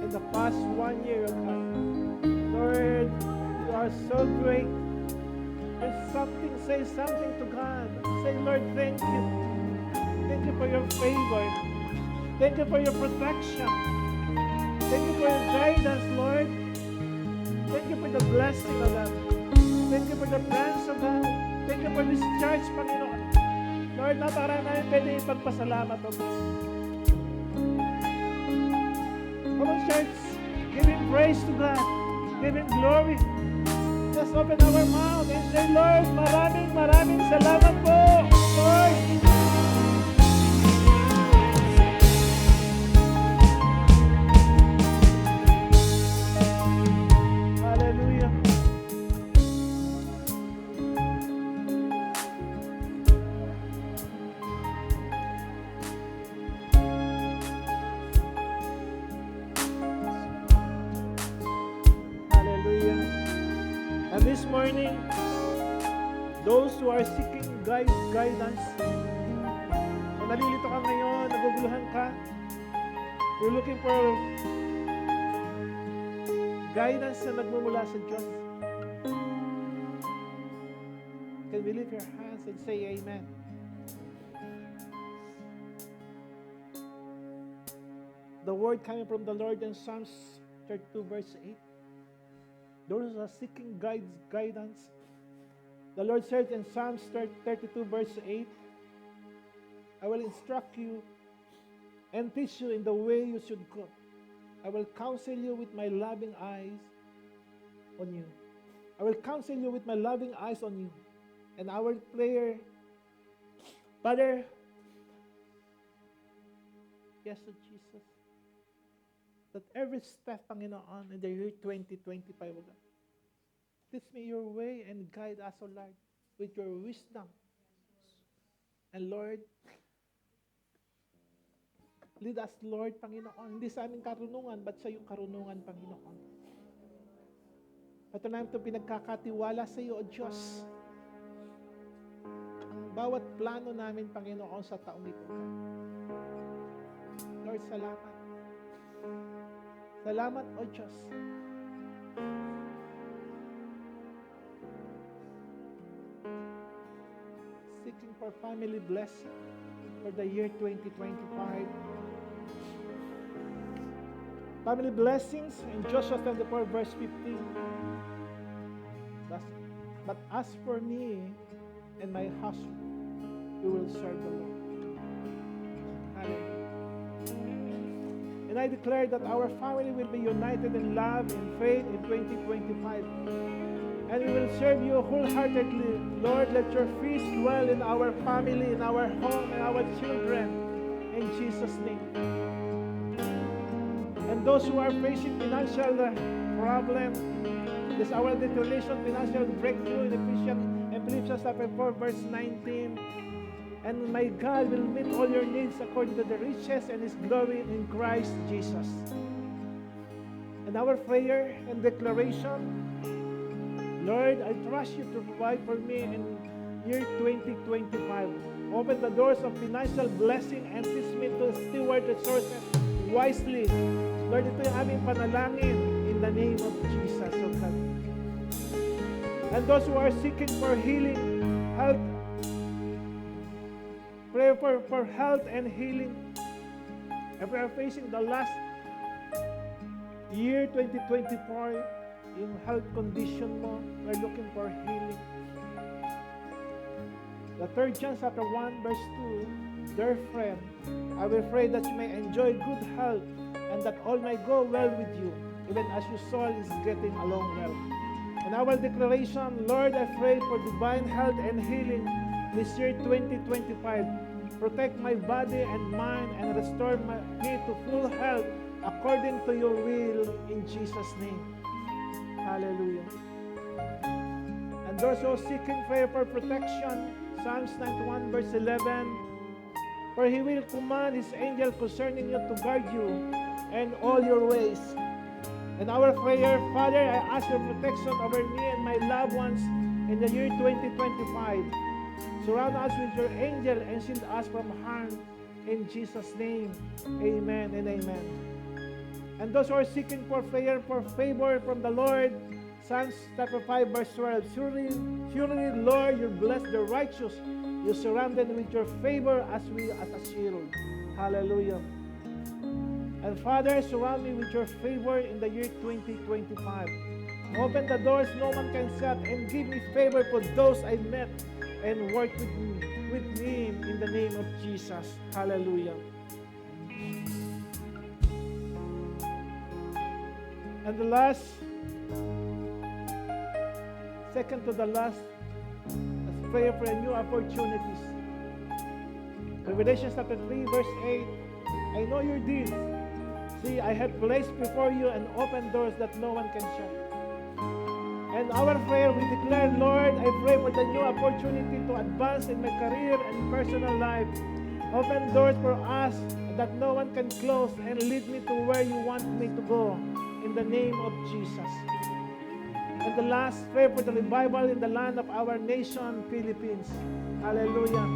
in the past 1 year, oh God. Lord, you are so great. There's something, say something to God. Say, Lord, thank you. Thank you for your favor. Thank you for your protection. Thank you for your guidance, Lord. Thank you for the blessing of God. Thank you for the plans of God. Thank you for this church, Panginoon. Lord, naparang namin pwede ipagpasalamat, O God. Come on, church. Give Him praise to God. Give Him glory. Just open our mouth and say, Lord, maraming salamat po, Lord. Hallelujah. Hallelujah. And this morning, those who are seeking guidance, kung nalilito ka ngayon, naguguluhan ka, you're looking for guidance na nagmumula sa Diyos. Can we lift your hands and say amen? The word coming from the Lord in Psalms 32 verse 8. Those who are seeking guidance. The Lord said in Psalms 32 verse 8, I will instruct you and teach you in the way you should go. I will counsel you with my loving eyes on you. I will counsel you with my loving eyes on you. And our prayer, Father, yes, Lord Jesus, that every step, Panginoon, in the year 2025, O God, teach me your way and guide us, O Lord, with your wisdom. And Lord, lead us, Lord, Panginoon, hindi sa aming karunungan, but sa iyong karunungan, Panginoon. Ito namin itong pinagkakatiwala sa iyo, O Diyos. Ang bawat plano namin, Panginoon, sa taong ito. Lord, salamat. Salamat, O Diyos. Seeking for family blessing for the year 2025. Family blessings in Joshua 24 verse 15. But as for me and my household, we will serve the Lord. Hallelujah. And I declare that our family will be united in love and faith in 2025. And we will serve you wholeheartedly. Lord, let your peace dwell in our family, in our home, and our children. In Jesus' name. And those who are facing financial problem, this is our declaration, financial breakthrough in Philippians chapter 4, verse 19. And my God will meet all your needs according to the riches and His glory in Christ Jesus. And our prayer and declaration, Lord, I trust you to provide for me in year 2025. Open the doors of financial blessing and teach me to steward resources wisely. Lord, ito yung aming panalangin in the name of Jesus, O God. And those who are seeking for healing, health, pray for health and healing. If we are facing the last year, 2024, yung health condition mo, we're looking for healing. The 3 John chapter 1 verse 2, dear friend, I will pray that you may enjoy good health and that all may go well with you, even as your soul is getting along well. And our declaration, Lord, I pray for divine health and healing this year 2025. Protect my body and mind and restore me to full health according to your will in Jesus' name. Hallelujah. And those who are seeking prayer for protection, Psalms 91 verse 11, for He will command His angel concerning you to guard you in all your ways. And our prayer, Father, I ask your protection over me and my loved ones in the year 2025. Surround us with your angel and shield us from harm In Jesus' name, amen and amen. And those who are seeking for prayer, for favor from the Lord, Psalms chapter 5, verse 12, surely, Lord, you bless the righteous. You surround them with your favor as a shield. Hallelujah. And Father, surround me with your favor in the year 2025. Open the doors no one can shut and give me favor for those I met and work with me in the name of Jesus. Hallelujah. And the last, second to the last, let's pray for new opportunities. Revelation chapter 3, verse 8. I know your deeds. See, I have placed before you an open doors that no one can shut. And our prayer, we declare, Lord, I pray for the new opportunity to advance in my career and personal life. Open doors for us that no one can close and lead me to where you want me to go. In the name of Jesus. And the last prayer for the revival in the land of our nation, Philippines. Hallelujah.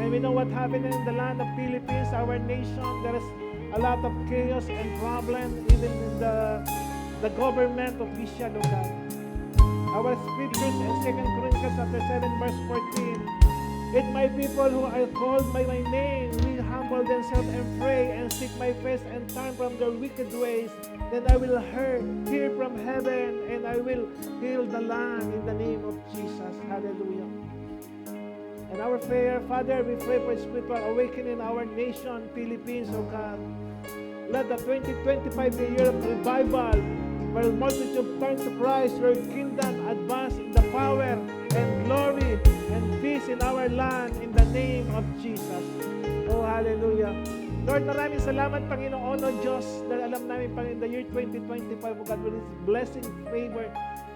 And we know what happened in the land of Philippines, our nation. There is a lot of chaos and problem, even in the government official, oh God. Our scriptures in 2 Corinthians chapter 7, verse 14. If my people who are called by my name will humble themselves and pray and seek my face and turn from their wicked ways, then I will hear from heaven and I will heal the land in the name of Jesus. Hallelujah. And our prayer, Father, we pray for spiritual awakening in our nation, Philippines, oh God. Let the 2025 be a year of revival, where multitude turn to Christ, where kingdom advance in the power and glory and peace in our land in the name of Jesus. Oh, hallelujah. Lord, maraming salamat, Panginoon, O Diyos, dahil alam namin, Panginoon, in the year 2025, O God, with His blessing, favor,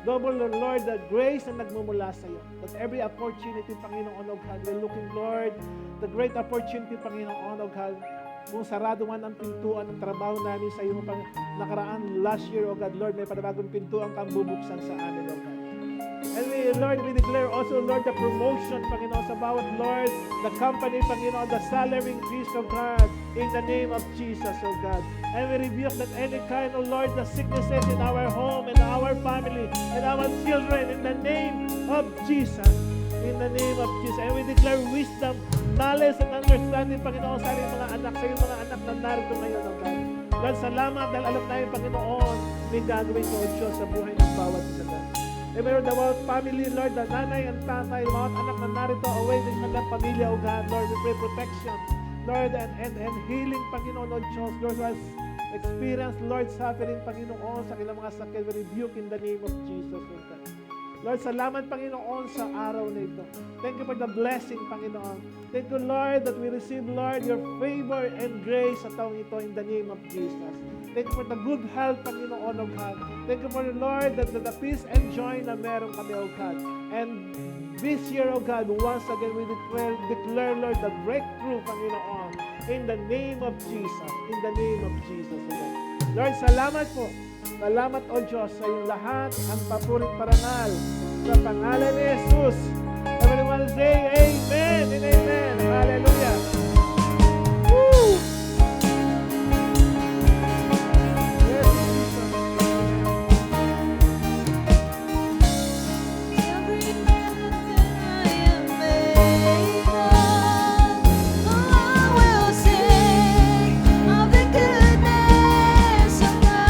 double, Lord, the grace na nagmumula sa iyo. That every opportunity, Panginoon, O God, we're looking, Lord, the great opportunity, Panginoon, O God, kung sarado man ang pintuan ng trabaho namin sa iyo, nakaraan last year, O God, Lord, may panibagong pintuan kang bubuksan sa amin, O God. And we, Lord, we declare also, Lord, the promotion, Panginoon, sa bawat, Lord, the company, Panginoon, the salary increase, O God, in the name of Jesus, O God. And we rebuke that any kind of, Lord, the sicknesses in our home, in our family, and our children, in the name of Jesus. In the name of Jesus. And we declare wisdom, knowledge, and understanding, Panginoon, sa aming mga anak, sa iyong mga anak na narito ngayon, O God. Lord, salamat dahil alam namin, Panginoon, may gagawin ko, O Diyos, sa buhay ng bawat isa, God. And meron the bawat family, Lord, the nanay and tatay, bawat anak na narito, away din kanilang pamilya, O God. Lord, we pray protection, Lord, and healing, Panginoon, O Diyos. Lord, who has experienced, Lord, suffering, Panginoon, sa kanilang mga sakit, we rebuke in the name of Jesus, O God. Lord, salamat, Panginoon, sa araw na ito. Thank you for the blessing, Panginoon. Thank you, Lord, that we receive, Lord, your favor and grace sa taong ito in the name of Jesus. Thank you for the good health, Panginoon, O God. Thank you for the Lord, that the peace and joy na meron kami, O God. And this year, O God, once again, we declare, Lord, the breakthrough, Panginoon, in the name of Jesus. In the name of Jesus, O God. Lord, salamat po. Salamat, O Diyos, sa iyong lahat ang papurit parangal sa pangalan ni Jesus. Everyone say amen and amen. Hallelujah. Woo! Yes, Jesus. Every breath that I am made of, I will sing of the goodness of God.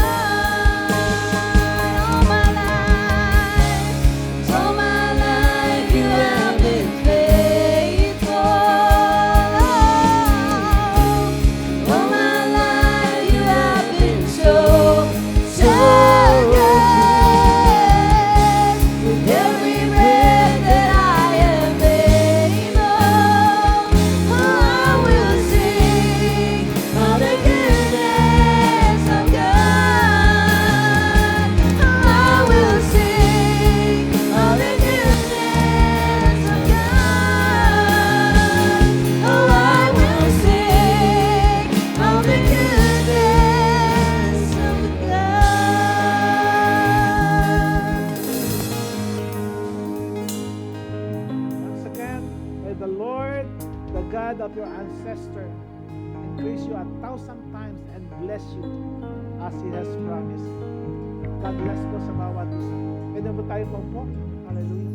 All my life, you have been faithful. All my life, you have been so, so good. With every breath that I am able, I will sing of the goodness of God. I will sing of the goodness of God. Oh, I will sing of the goodness of God. Once again, may the Lord, the God of your ancestor, increase you 1,000 times and bless you as He has promised. God bless po sa bawat isa. Pwede po tayo po. Hallelujah.